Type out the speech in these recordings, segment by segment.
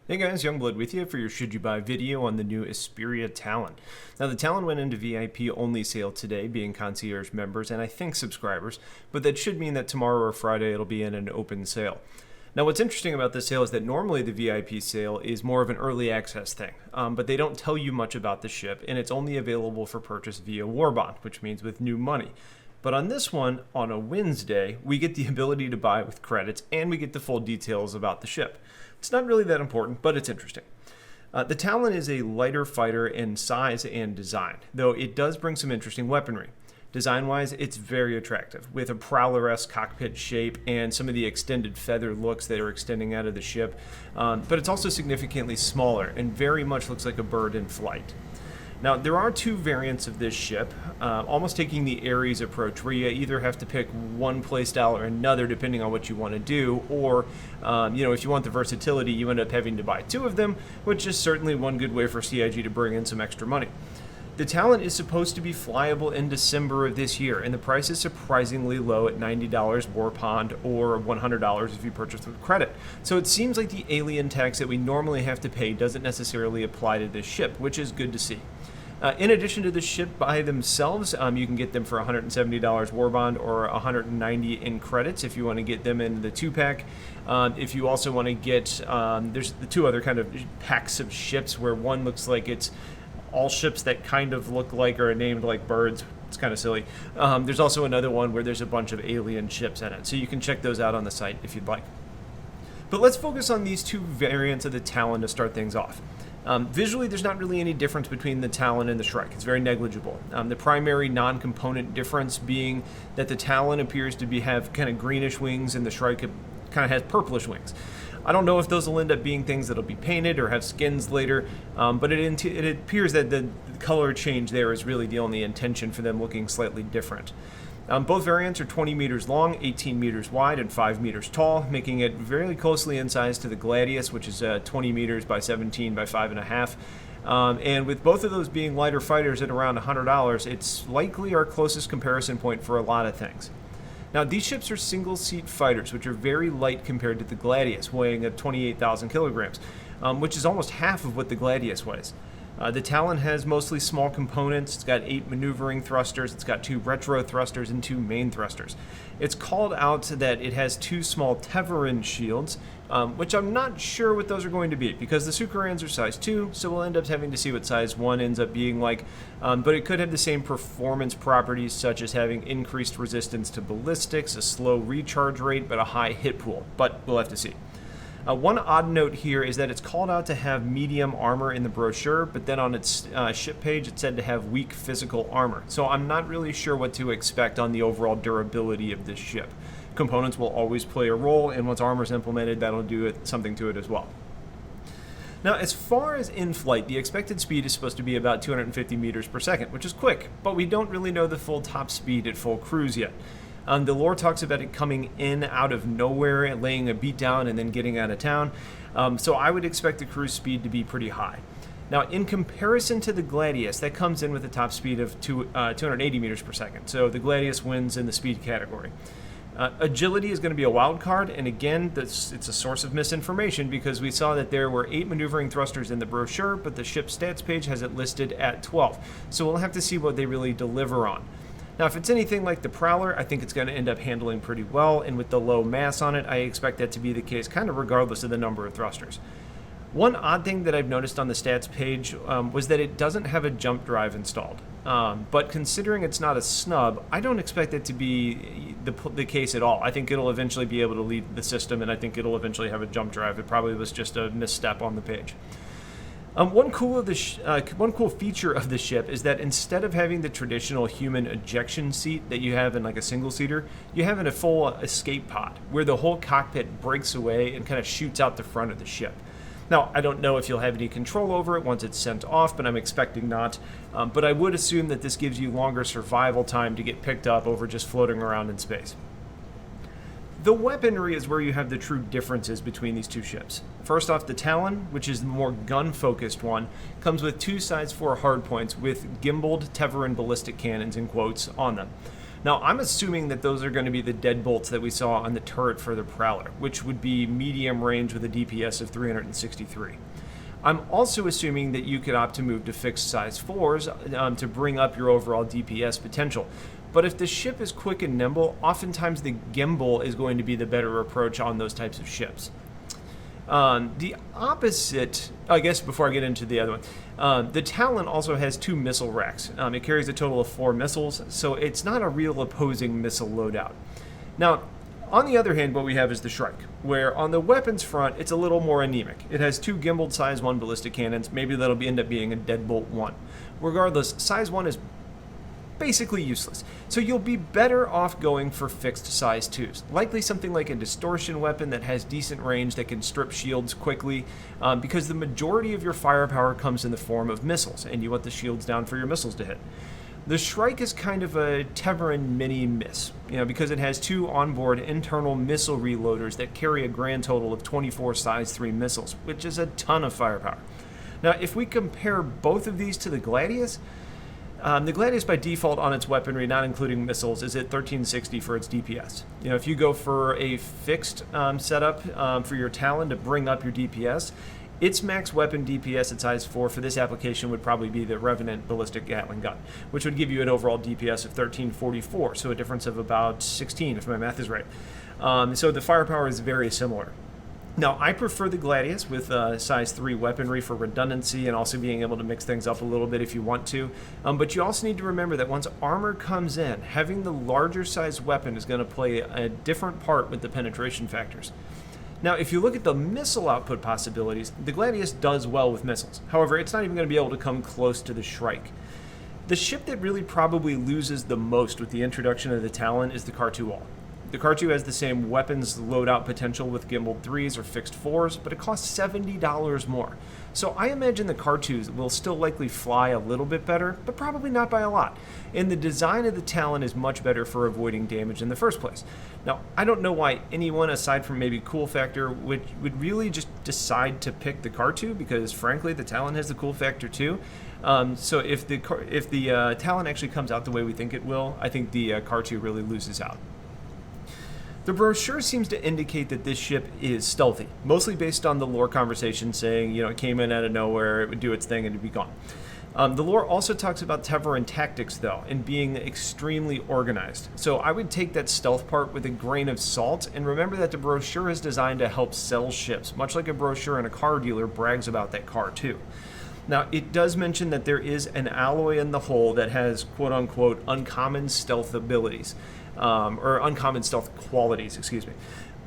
Hey guys, Youngblood with you for your Should You Buy video on the new Esperia Talon. Now the Talon went into VIP only sale today, being concierge members and I think subscribers, but that should mean that tomorrow or Friday it'll be in an open sale. Now what's interesting about this sale is that normally the VIP sale is more of an early access thing, but they don't tell you much about the ship and it's only available for purchase via war bond, which means with new money. But on this one, on a Wednesday, we get the ability to buy with credits and we get the full details about the ship. It's not really that important, but it's interesting. The Talon is a lighter fighter in size and design, though it does bring some interesting weaponry. Design-wise, it's very attractive, with a Prowler-esque cockpit shape and some of the extended feather looks that are extending out of the ship, but it's also significantly smaller and very much looks like a bird in flight. Now, there are two variants of this ship, almost taking the Ares approach, where you either have to pick one playstyle or another depending on what you want to do, or, if you want the versatility, you end up having to buy two of them, which is certainly one good way for CIG to bring in some extra money. The Talon is supposed to be flyable in December of this year, and the price is surprisingly low at $90 war pond or $100 if you purchase with credit. So it seems like the alien tax that we normally have to pay doesn't necessarily apply to this ship, which is good to see. In addition to the ship by themselves, you can get them for $170 war bond or $190 in credits if you want to get them in the 2-pack. If you also want to get, there's the two other kind of packs of ships where one looks like it's all ships that kind of look like or are named like birds. It's kind of silly. There's also another one where there's a bunch of alien ships in it, so you can check those out on the site if you'd like. But let's focus on these two variants of the Talon to start things off. Visually, there's not really any difference between the Talon and the Shrike. It's very negligible. The primary non-component difference being that the Talon appears to have kind of greenish wings and the Shrike kind of has purplish wings. I don't know if those will end up being things that'll be painted or have skins later, but it appears that the color change there is really the only intention for them looking slightly different. Both variants are 20 meters long, 18 meters wide, and 5 meters tall, making it very closely in size to the Gladius, which is 20 meters by 17 by 5.5. And with both of those being lighter fighters at around $100, it's likely our closest comparison point for a lot of things. Now, these ships are single-seat fighters, which are very light compared to the Gladius, weighing at 28,000 kilograms, which is almost half of what the Gladius weighs. The Talon has mostly small components. It's got 8 maneuvering thrusters, it's got 2 retro thrusters, and 2 main thrusters. It's called out that it has 2 small Teverin shields, which I'm not sure what those are going to be, because the Sukarans are size 2, so we'll end up having to see what size 1 ends up being like, but it could have the same performance properties, such as having increased resistance to ballistics, a slow recharge rate, but a high hit pool, but we'll have to see. One odd note here is that it's called out to have medium armor in the brochure, but then on its ship page it said to have weak physical armor. So I'm not really sure what to expect on the overall durability of this ship. Components will always play a role, and once armor is implemented, that'll do something to it as well. Now, as far as in-flight, the expected speed is supposed to be about 250 meters per second, which is quick, but we don't really know the full top speed at full cruise yet. The lore talks about it coming in out of nowhere and laying a beat down and then getting out of town. So I would expect the cruise speed to be pretty high. Now, in comparison to the Gladius, that comes in with a top speed of 280 meters per second. So the Gladius wins in the speed category. Agility is going to be a wild card, and again, it's a source of misinformation because we saw that there were 8 maneuvering thrusters in the brochure, but the ship stats page has it listed at 12. So we'll have to see what they really deliver on. Now, if it's anything like the Prowler, I think it's going to end up handling pretty well, and with the low mass on it, I expect that to be the case kind of regardless of the number of thrusters. One odd thing that I've noticed on the stats page was that it doesn't have a jump drive installed. But considering it's not a snub, I don't expect it to be the case at all. I think it'll eventually be able to lead the system, and I think it'll eventually have a jump drive. It probably was just a misstep on the page. One cool feature of the ship is that instead of having the traditional human ejection seat that you have in like a single-seater, you have in a full escape pod where the whole cockpit breaks away and kind of shoots out the front of the ship. Now, I don't know if you'll have any control over it once it's sent off, but I'm expecting not. But I would assume that this gives you longer survival time to get picked up over just floating around in space. The weaponry is where you have the true differences between these two ships. First off, the Talon, which is the more gun-focused one, comes with 2 size 4 hardpoints with gimbaled Teverin ballistic cannons in quotes on them. Now, I'm assuming that those are going to be the deadbolts that we saw on the turret for the Prowler, which would be medium range with a DPS of 363. I'm also assuming that you could opt to move to fixed size 4s to bring up your overall DPS potential. But if the ship is quick and nimble, oftentimes the gimbal is going to be the better approach on those types of ships. The opposite, I guess before I get into the other one, the Talon also has 2 missile racks. It carries a total of 4 missiles, so it's not a real opposing missile loadout. Now, on the other hand, what we have is the Shrike, where on the weapons front, it's a little more anemic. It has 2 gimbaled size 1 ballistic cannons. Maybe that'll end up being a deadbolt 1. Regardless, size 1 is basically useless. So you'll be better off going for fixed size 2s. Likely something like a distortion weapon that has decent range that can strip shields quickly, because the majority of your firepower comes in the form of missiles, and you want the shields down for your missiles to hit. The Shrike is kind of a Teverin mini-miss, because it has 2 onboard internal missile reloaders that carry a grand total of 24 size 3 missiles, which is a ton of firepower. Now, if we compare both of these to the Gladius by default on its weaponry, not including missiles, is at 1360 for its DPS. If you go for a fixed setup for your Talon to bring up your DPS, its max weapon DPS at size 4 for this application would probably be the Revenant Ballistic Gatling Gun, which would give you an overall DPS of 1344, so a difference of about 16 if my math is right. So the firepower is very similar. Now, I prefer the Gladius with size 3 weaponry for redundancy and also being able to mix things up a little bit if you want to. But you also need to remember that once armor comes in, having the larger size weapon is going to play a different part with the penetration factors. Now, if you look at the missile output possibilities, the Gladius does well with missiles. However, it's not even going to be able to come close to the Shrike. The ship that really probably loses the most with the introduction of the Talon is the Khartu-Al. The Khartu has the same weapons loadout potential with gimbaled 3s or fixed 4s, but it costs $70 more. So I imagine the Khartus will still likely fly a little bit better, but probably not by a lot. And the design of the Talon is much better for avoiding damage in the first place. Now, I don't know why anyone, aside from maybe cool factor, would really just decide to pick the Khartu, because frankly, the Talon has the cool factor too. So if the Talon actually comes out the way we think it will, I think the Khartu really loses out. The brochure seems to indicate that this ship is stealthy, mostly based on the lore conversation saying, it came in out of nowhere, it would do its thing, and it'd be gone. The lore also talks about Teverin tactics, though, and being extremely organized. So I would take that stealth part with a grain of salt, and remember that the brochure is designed to help sell ships, much like a brochure in a car dealer brags about that car, too. Now, it does mention that there is an alloy in the hull that has quote-unquote uncommon stealth abilities. Or uncommon stealth qualities, excuse me.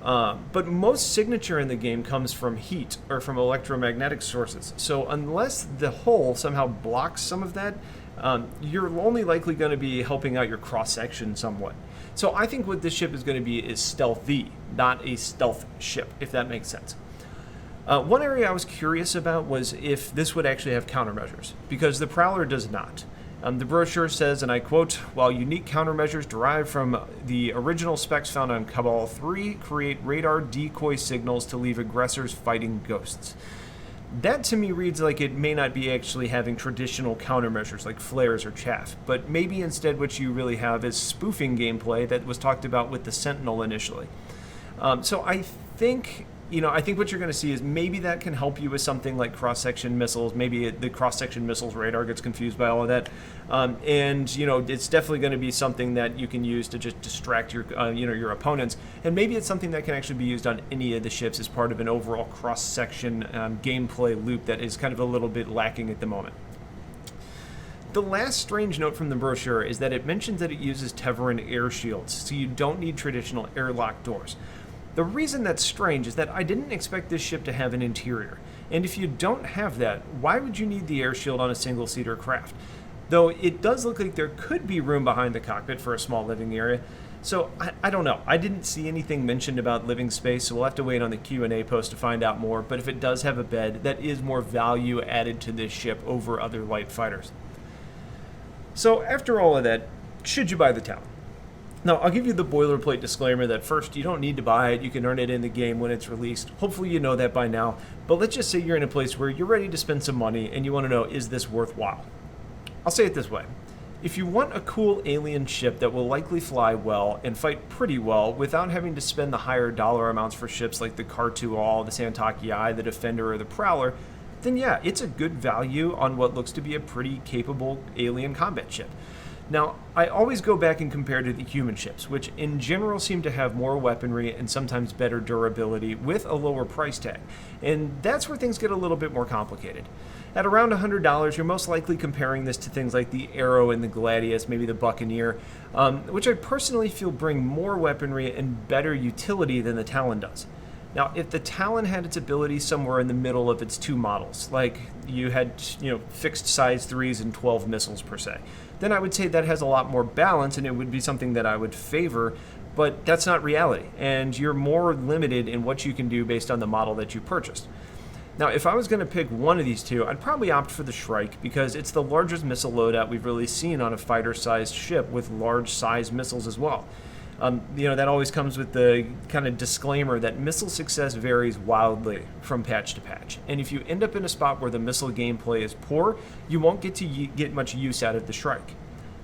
But most signature in the game comes from heat or from electromagnetic sources. So unless the hull somehow blocks some of that, you're only likely going to be helping out your cross-section somewhat. So I think what this ship is going to be is stealthy, not a stealth ship, if that makes sense. One area I was curious about was if this would actually have countermeasures, because the Prowler does not. The brochure says, and I quote, "While unique countermeasures derived from the original specs found on Cabal 3 create radar decoy signals to leave aggressors fighting ghosts." That to me reads like it may not be actually having traditional countermeasures like flares or chaff, but maybe instead what you really have is spoofing gameplay that was talked about with the Sentinel initially. So I think what you're going to see is maybe that can help you with something like cross-section missiles. Maybe the cross-section missiles radar gets confused by all of that. It's definitely going to be something that you can use to just distract your opponents. And maybe it's something that can actually be used on any of the ships as part of an overall cross-section gameplay loop that is kind of a little bit lacking at the moment. The last strange note from the brochure is that it mentions that it uses Teverin air shields, so you don't need traditional airlock doors. The reason that's strange is that I didn't expect this ship to have an interior, and if you don't have that, why would you need the air shield on a single-seater craft? Though it does look like there could be room behind the cockpit for a small living area, so I don't know. I didn't see anything mentioned about living space, so we'll have to wait on the Q&A post to find out more, but if it does have a bed, that is more value added to this ship over other light fighters. So after all of that, should you buy the Talon? Now, I'll give you the boilerplate disclaimer that first, you don't need to buy it. You can earn it in the game when it's released. Hopefully you know that by now. But let's just say you're in a place where you're ready to spend some money and you want to know, is this worthwhile? I'll say it this way. If you want a cool alien ship that will likely fly well and fight pretty well without having to spend the higher dollar amounts for ships like the Kar-2-All, the Santaki I, the Defender, or the Prowler, then yeah, it's a good value on what looks to be a pretty capable alien combat ship. Now, I always go back and compare to the human ships, which in general seem to have more weaponry and sometimes better durability with a lower price tag, and that's where things get a little bit more complicated. At around $100, you're most likely comparing this to things like the Arrow and the Gladius, maybe the Buccaneer, which I personally feel bring more weaponry and better utility than the Talon does. Now, if the Talon had its ability somewhere in the middle of its two models, like you had, fixed size 3s and 12 missiles per se, then I would say that has a lot more balance and it would be something that I would favor, but that's not reality, and you're more limited in what you can do based on the model that you purchased. Now, if I was going to pick one of these two, I'd probably opt for the Shrike because it's the largest missile loadout we've really seen on a fighter-sized ship with large-sized missiles as well. That always comes with the kind of disclaimer that missile success varies wildly from patch to patch. And if you end up in a spot where the missile gameplay is poor, you won't get to get much use out of the Shrike.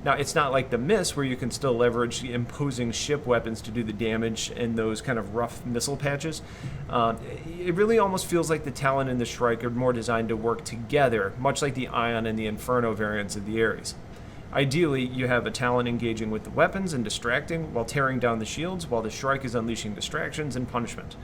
Now, it's not like the Miss where you can still leverage the imposing ship weapons to do the damage in those kind of rough missile patches. It really almost feels like the Talon and the Shrike are more designed to work together, much like the Ion and the Inferno variants of the Ares. Ideally, you have a Talon engaging with the weapons and distracting while tearing down the shields, while the Shrike is unleashing distractions and punishment.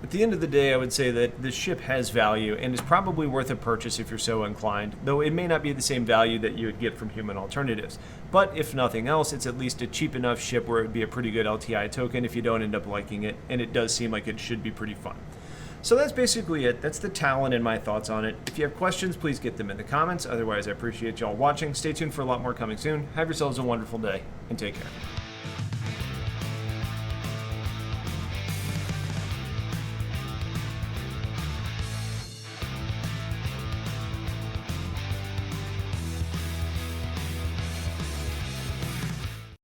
At the end of the day, I would say that the ship has value and is probably worth a purchase if you're so inclined, though it may not be the same value that you would get from human alternatives. But if nothing else, it's at least a cheap enough ship where it would be a pretty good LTI token if you don't end up liking it, and it does seem like it should be pretty fun. So that's basically it. That's the Talon and my thoughts on it. If you have questions, please get them in the comments. Otherwise, I appreciate y'all watching. Stay tuned for a lot more coming soon. Have yourselves a wonderful day, and take care.